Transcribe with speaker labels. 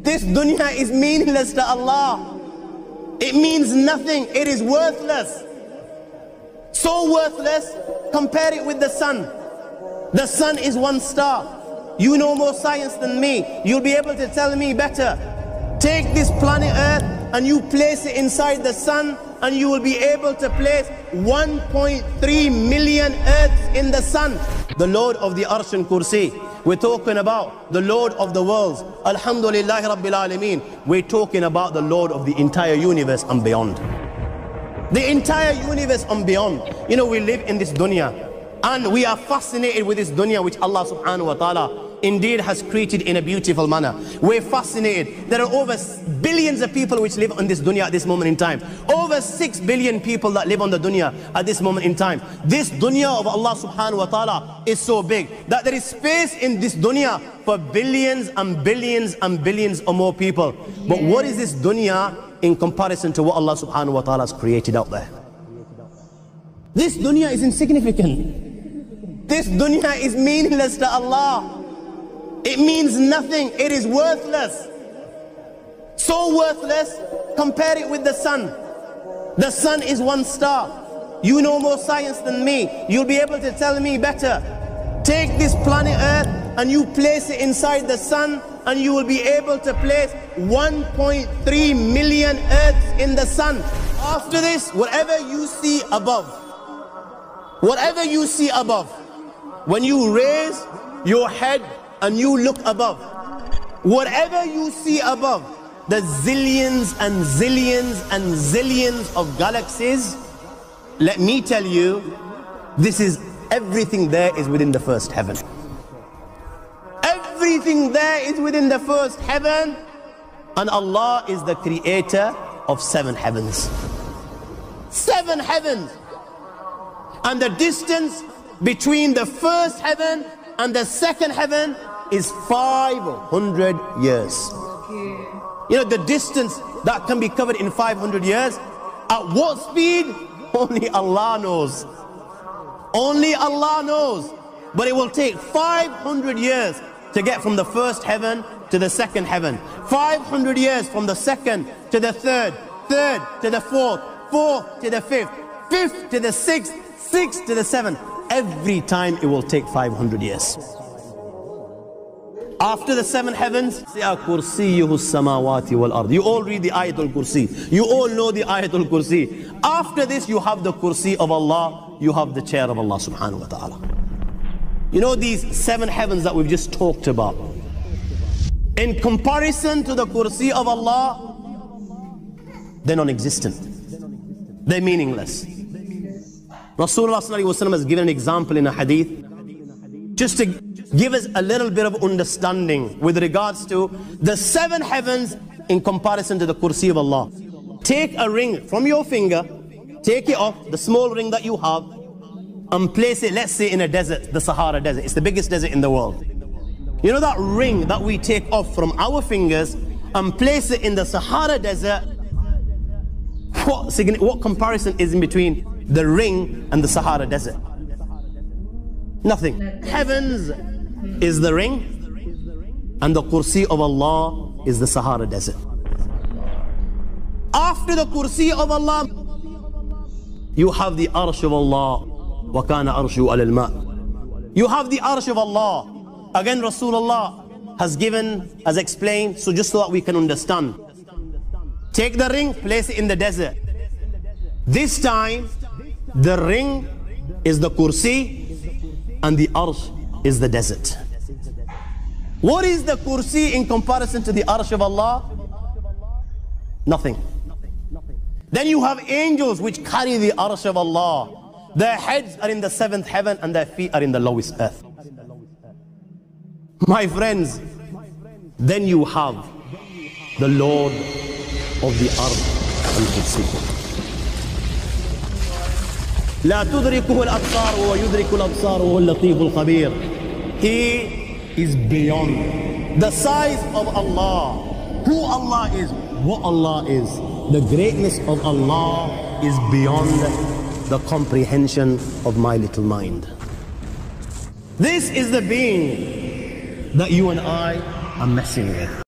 Speaker 1: This dunya is meaningless to Allah. It means nothing. It is worthless. So worthless, compare it with the sun. The sun is one star. You know more science than me. You'll be able to tell me better. Take this planet Earth and you place it inside the sun, and you will be able to place 1.3 million Earths in the sun. The Lord of the Arsh and Kursi. We're talking about the Lord of the worlds. Alhamdulillah Rabbil Alameen. We're talking about the Lord of the entire universe and beyond. The entire universe and beyond. You know, we live in this dunya, and we are fascinated with this dunya which Allah subhanahu wa ta'ala indeed has created in a beautiful manner. We're fascinated. There are over billions of people which live on this dunya at this moment in time. Over 6 billion people that live on the dunya at this moment in time. This dunya of Allah subhanahu wa ta'ala is so big that there is space in this dunya for billions and billions and billions or more people. But what is this dunya in comparison to what Allah subhanahu wa ta'ala has created out there? This dunya is insignificant. This dunya is meaningless to Allah. It means nothing. It is worthless. So worthless, compare it with the sun. The sun is one star. You know more science than me. You'll be able to tell me better. Take this planet Earth and you place it inside the sun, and you will be able to place 1.3 million Earths in the sun. After this, whatever you see above, when you raise your head and you look above, whatever you see above, the zillions and zillions and zillions of galaxies, let me tell you, this is everything there is within the first heaven. Everything there is within the first heaven, and Allah is the creator of 7 heavens. 7 heavens. And the distance between the first heaven and the second heaven is 500 years. You know, the distance that can be covered in 500 years, at what speed? Only Allah knows. Only Allah knows. But it will take 500 years to get from the first heaven to the second heaven. 500 years from the second to the third, third to the fourth, fourth to the fifth, fifth to the sixth, sixth to the seventh. Every time it will take 500 years. After the 7 heavens, you all read the Ayatul Kursi. You all know the Ayatul Kursi. After this, you have the Kursi of Allah. You have the chair of Allah subhanahu wa ta'ala. You know these 7 heavens that we've just talked about, in comparison to the Kursi of Allah, they're non-existent. They're meaningless. Rasulullah sallallahu alaihi wasallam has given an example in a hadith, just to give us a little bit of understanding with regards to the 7 heavens in comparison to the Kursi of Allah. Take a ring from your finger, take it off, the small ring that you have, and place it, let's say, in a desert, the Sahara Desert. It's the biggest desert in the world. You know that ring that we take off from our fingers and place it in the Sahara Desert? What comparison is in between the ring and the Sahara Desert? Nothing. Heavens is the ring, and the Kursi of Allah is the Sahara Desert. After the Kursi of Allah, you have the Arsh of Allah. وَكَانَ أَرْشُهُ عَلَى الْمَاءِ. You have the Arsh of Allah. Again, Rasulullah has explained, so just so that we can understand. Take the ring, place it in the desert. This time, the ring is the Kursi, and the Arsh is the desert. What is the Kursi in comparison to the Arsh of Allah? Nothing. Then you have angels which carry the Arsh of Allah. Their heads are in the 7th heaven and their feet are in the lowest earth. My friends, then you have the Lord of the Arsh al-Kursi. لا تدركه الأبصار ويدرك الأبصار وهو اللطيف الخبير. He is beyond the size of Allah, who Allah is, what Allah is. The greatness of Allah is beyond the comprehension of my little mind. This is the being that you and I are messing with.